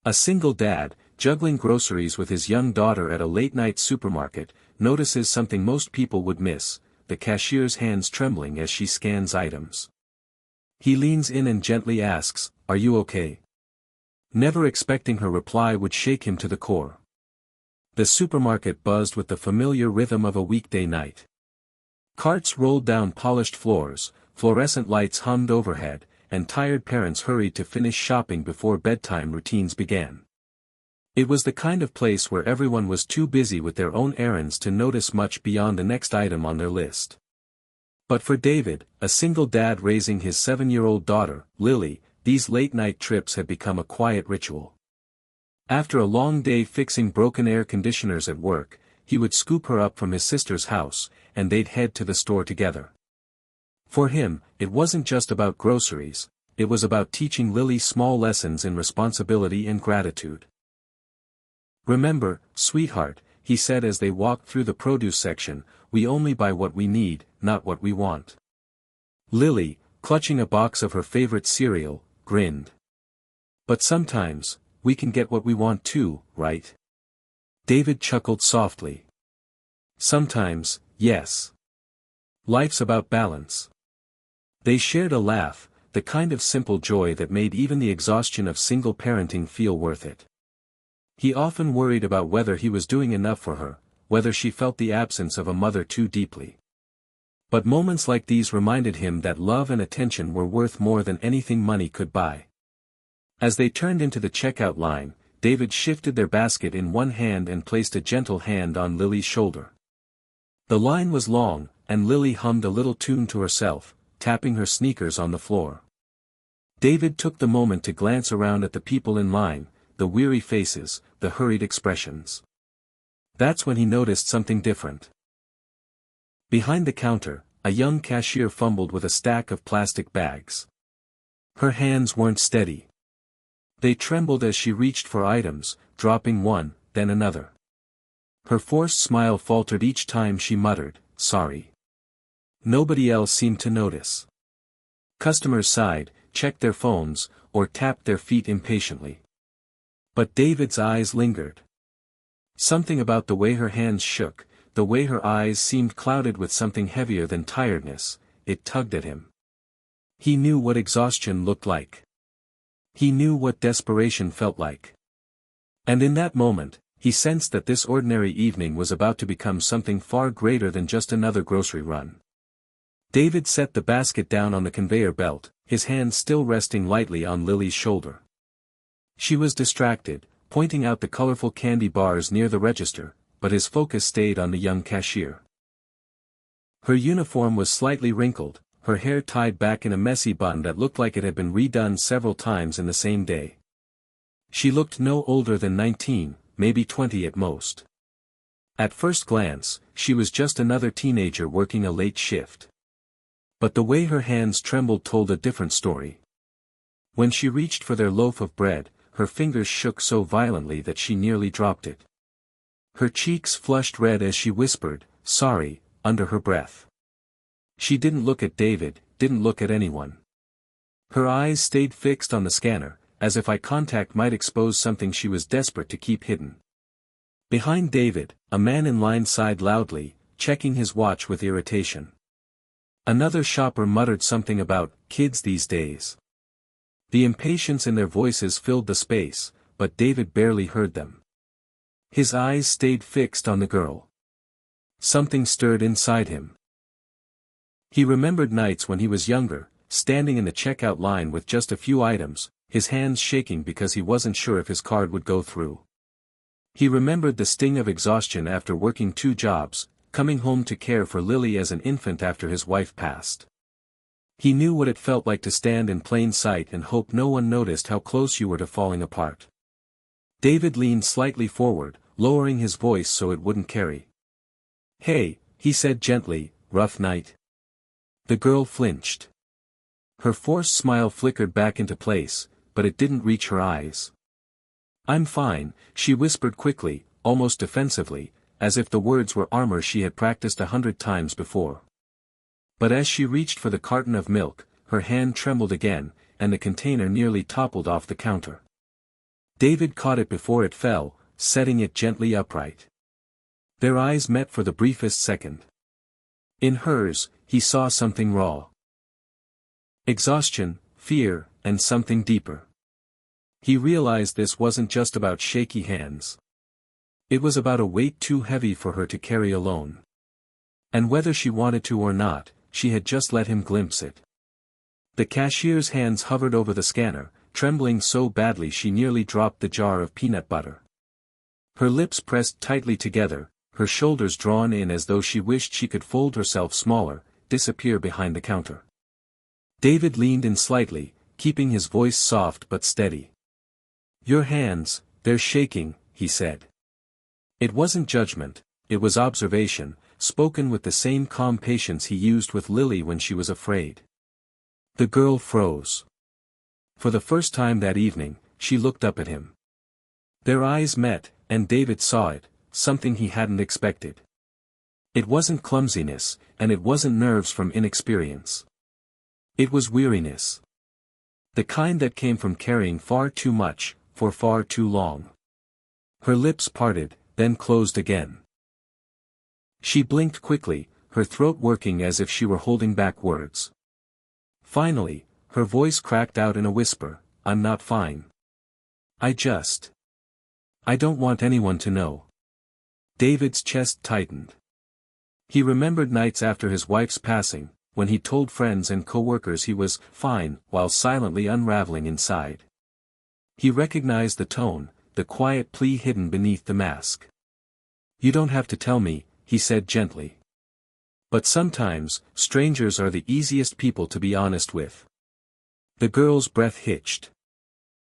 A single dad, juggling groceries with his young daughter at a late-night supermarket, notices something most people would miss, the cashier's hands trembling as she scans items. He leans in and gently asks, "Are you okay?" Never expecting her reply would shake him to the core. The supermarket buzzed with the familiar rhythm of a weekday night. Carts rolled down polished floors, fluorescent lights hummed overhead, and tired parents hurried to finish shopping before bedtime routines began. It was the kind of place where everyone was too busy with their own errands to notice much beyond the next item on their list. But for David, a single dad raising his 7-year-old daughter, Lily, these late-night trips had become a quiet ritual. After a long day fixing broken air conditioners at work, he would scoop her up from his sister's house, and they'd head to the store together. For him, it wasn't just about groceries, it was about teaching Lily small lessons in responsibility and gratitude. "Remember, sweetheart," he said as they walked through the produce section, "we only buy what we need, not what we want." Lily, clutching a box of her favorite cereal, grinned. "But sometimes, we can get what we want too, right?" David chuckled softly. "Sometimes, yes. Life's about balance." They shared a laugh, the kind of simple joy that made even the exhaustion of single parenting feel worth it. He often worried about whether he was doing enough for her, whether she felt the absence of a mother too deeply. But moments like these reminded him that love and attention were worth more than anything money could buy. As they turned into the checkout line, David shifted their basket in one hand and placed a gentle hand on Lily's shoulder. The line was long, and Lily hummed a little tune to herself, tapping her sneakers on the floor. David took the moment to glance around at the people in line, the weary faces, the hurried expressions. That's when he noticed something different. Behind the counter, a young cashier fumbled with a stack of plastic bags. Her hands weren't steady. They trembled as she reached for items, dropping one, then another. Her forced smile faltered each time she muttered, "Sorry." Nobody else seemed to notice. Customers sighed, checked their phones, or tapped their feet impatiently. But David's eyes lingered. Something about the way her hands shook, the way her eyes seemed clouded with something heavier than tiredness, it tugged at him. He knew what exhaustion looked like. He knew what desperation felt like. And in that moment, he sensed that this ordinary evening was about to become something far greater than just another grocery run. David set the basket down on the conveyor belt, his hand still resting lightly on Lily's shoulder. She was distracted, pointing out the colorful candy bars near the register, but his focus stayed on the young cashier. Her uniform was slightly wrinkled, her hair tied back in a messy bun that looked like it had been redone several times in the same day. She looked no older than 19, maybe 20 at most. At first glance, she was just another teenager working a late shift. But the way her hands trembled told a different story. When she reached for their loaf of bread, her fingers shook so violently that she nearly dropped it. Her cheeks flushed red as she whispered, "Sorry," under her breath. She didn't look at David, didn't look at anyone. Her eyes stayed fixed on the scanner, as if eye contact might expose something she was desperate to keep hidden. Behind David, a man in line sighed loudly, checking his watch with irritation. Another shopper muttered something about kids these days. The impatience in their voices filled the space, but David barely heard them. His eyes stayed fixed on the girl. Something stirred inside him. He remembered nights when he was younger, standing in the checkout line with just a few items, his hands shaking because he wasn't sure if his card would go through. He remembered the sting of exhaustion after working 2 jobs, coming home to care for Lily as an infant after his wife passed. He knew what it felt like to stand in plain sight and hope no one noticed how close you were to falling apart. David leaned slightly forward, lowering his voice so it wouldn't carry. "Hey," he said gently, "rough night?" The girl flinched. Her forced smile flickered back into place, but it didn't reach her eyes. "I'm fine," she whispered quickly, almost defensively, as if the words were armor she had practiced 100 times before. But as she reached for the carton of milk, her hand trembled again, and the container nearly toppled off the counter. David caught it before it fell, setting it gently upright. Their eyes met for the briefest second. In hers, he saw something raw. Exhaustion, fear, and something deeper. He realized this wasn't just about shaky hands. It was about a weight too heavy for her to carry alone. And whether she wanted to or not, she had just let him glimpse it. The cashier's hands hovered over the scanner, trembling so badly she nearly dropped the jar of peanut butter. Her lips pressed tightly together, her shoulders drawn in as though she wished she could fold herself smaller, disappear behind the counter. David leaned in slightly, keeping his voice soft but steady. "Your hands, they're shaking," he said. It wasn't judgment, it was observation, spoken with the same calm patience he used with Lily when she was afraid. The girl froze. For the first time that evening, she looked up at him. Their eyes met, and David saw it, something he hadn't expected. It wasn't clumsiness, and it wasn't nerves from inexperience. It was weariness. The kind that came from carrying far too much, for far too long. Her lips parted, then closed again. She blinked quickly, her throat working as if she were holding back words. Finally, her voice cracked out in a whisper, "I'm not fine. I don't want anyone to know." David's chest tightened. He remembered nights after his wife's passing, when he told friends and co-workers he was fine, while silently unraveling inside. He recognized the tone, the quiet plea hidden beneath the mask. "You don't have to tell me," he said gently. "But sometimes, strangers are the easiest people to be honest with." The girl's breath hitched.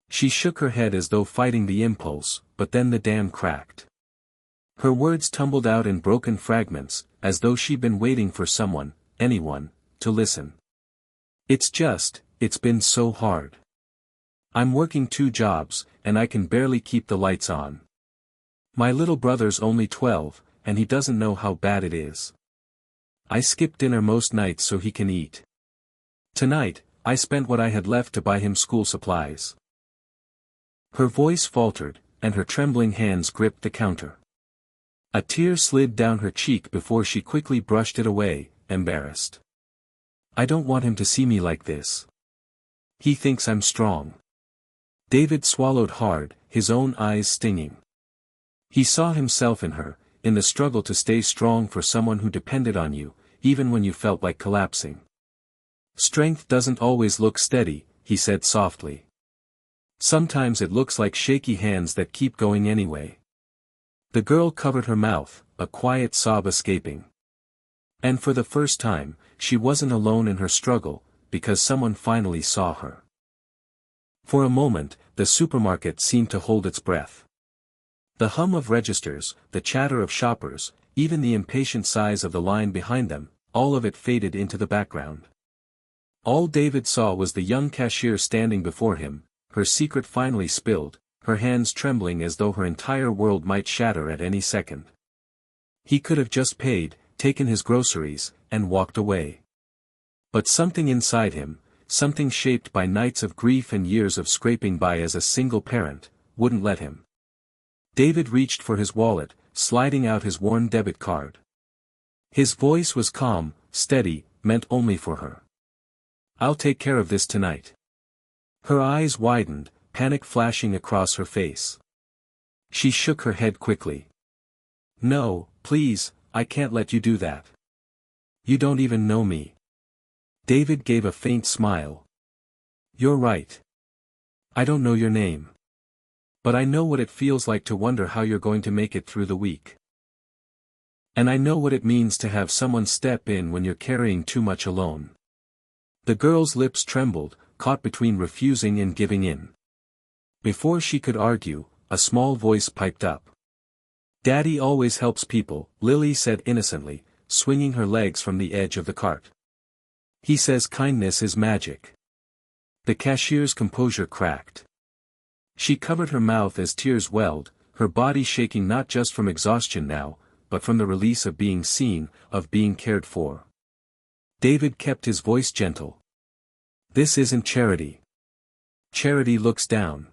She shook her head as though fighting the impulse, but then the dam cracked. Her words tumbled out in broken fragments, as though she'd been waiting for someone, anyone, to listen. It's been so hard. I'm working 2 jobs, and I can barely keep the lights on. My little brother's only 12, and he doesn't know how bad it is. I skip dinner most nights so he can eat. Tonight, I spent what I had left to buy him school supplies." Her voice faltered, and her trembling hands gripped the counter. A tear slid down her cheek before she quickly brushed it away, embarrassed. "I don't want him to see me like this. He thinks I'm strong." David swallowed hard, his own eyes stinging. He saw himself in her, in the struggle to stay strong for someone who depended on you, even when you felt like collapsing. "Strength doesn't always look steady," he said softly. "Sometimes it looks like shaky hands that keep going anyway." The girl covered her mouth, a quiet sob escaping. And for the first time, she wasn't alone in her struggle, because someone finally saw her. For a moment, the supermarket seemed to hold its breath. The hum of registers, the chatter of shoppers, even the impatient sighs of the line behind them, all of it faded into the background. All David saw was the young cashier standing before him, her secret finally spilled, her hands trembling as though her entire world might shatter at any second. He could have just paid, taken his groceries, and walked away. But something inside him, something shaped by nights of grief and years of scraping by as a single parent, wouldn't let him. David reached for his wallet, sliding out his worn debit card. His voice was calm, steady, meant only for her. "I'll take care of this tonight." Her eyes widened, panic flashing across her face. She shook her head quickly. "No, please, I can't let you do that. You don't even know me." David gave a faint smile. "You're right. I don't know your name. But I know what it feels like to wonder how you're going to make it through the week. And I know what it means to have someone step in when you're carrying too much alone." The girl's lips trembled, caught between refusing and giving in. Before she could argue, a small voice piped up. "Daddy always helps people," Lily said innocently, swinging her legs from the edge of the cart. "He says kindness is magic." The cashier's composure cracked. She covered her mouth as tears welled, her body shaking not just from exhaustion now, but from the release of being seen, of being cared for. David kept his voice gentle. "This isn't charity. Charity looks down.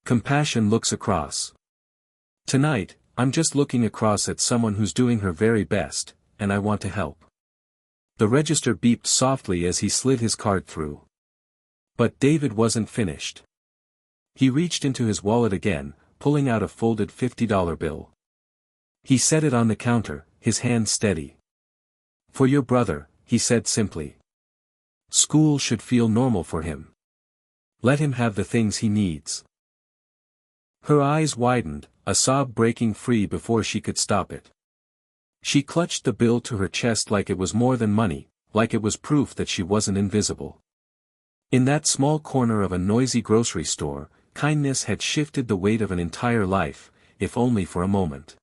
Compassion looks across. Tonight, I'm just looking across at someone who's doing her very best, and I want to help. The register beeped softly as he slid his card through. But David wasn't finished. He reached into his wallet again, pulling out a folded $50 bill. He set it on the counter, his hand steady. "For your brother," he said simply. "School should feel normal for him. Let him have the things he needs." Her eyes widened, a sob breaking free before she could stop it. She clutched the bill to her chest like it was more than money, like it was proof that she wasn't invisible. In that small corner of a noisy grocery store, kindness had shifted the weight of an entire life, if only for a moment.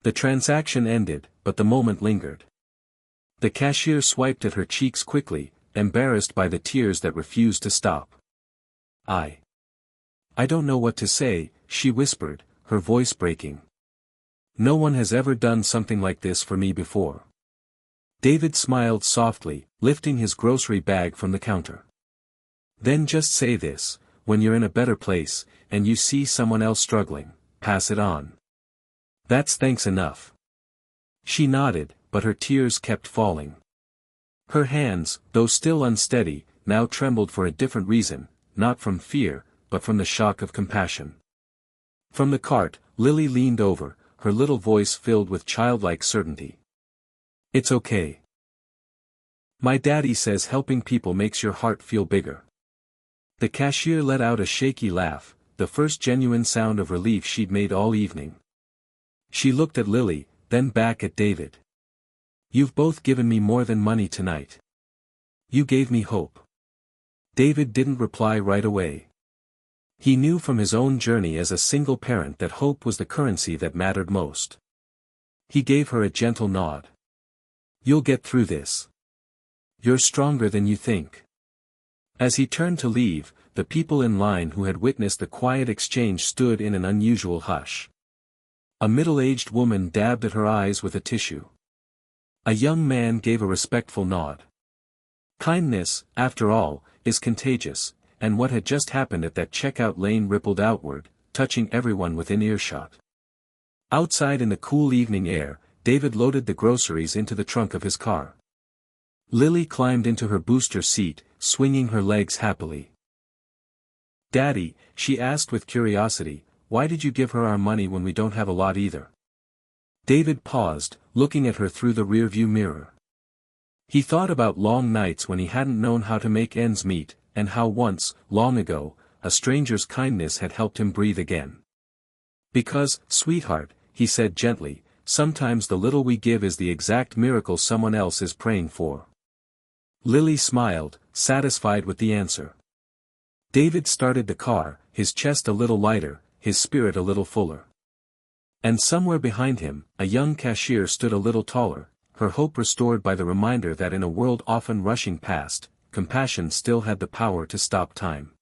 The transaction ended, but the moment lingered. The cashier swiped at her cheeks quickly, embarrassed by the tears that refused to stop. I don't know what to say," she whispered, her voice breaking. "No one has ever done something like this for me before." David smiled softly, lifting his grocery bag from the counter. "Then just say this, when you're in a better place, and you see someone else struggling, pass it on. That's thanks enough." She nodded, but her tears kept falling. Her hands, though still unsteady, now trembled for a different reason, not from fear, but from the shock of compassion. From the cart, Lily leaned over, her little voice filled with childlike certainty. "It's okay. My daddy says helping people makes your heart feel bigger." The cashier let out a shaky laugh, the first genuine sound of relief she'd made all evening. She looked at Lily, then back at David. "You've both given me more than money tonight. You gave me hope." David didn't reply right away. He knew from his own journey as a single parent that hope was the currency that mattered most. He gave her a gentle nod. "You'll get through this. You're stronger than you think." As he turned to leave, the people in line who had witnessed the quiet exchange stood in an unusual hush. A middle-aged woman dabbed at her eyes with a tissue. A young man gave a respectful nod. Kindness, after all, is contagious, and what had just happened at that checkout lane rippled outward, touching everyone within earshot. Outside in the cool evening air, David loaded the groceries into the trunk of his car. Lily climbed into her booster seat, swinging her legs happily. "Daddy," she asked with curiosity, "why did you give her our money when we don't have a lot either?" David paused, looking at her through the rearview mirror. He thought about long nights when he hadn't known how to make ends meet, and how once, long ago, a stranger's kindness had helped him breathe again. "Because, sweetheart," he said gently, "sometimes the little we give is the exact miracle someone else is praying for." Lily smiled, satisfied with the answer. David started the car, his chest a little lighter, his spirit a little fuller. And somewhere behind him, a young cashier stood a little taller, her hope restored by the reminder that in a world often rushing past, compassion still had the power to stop time.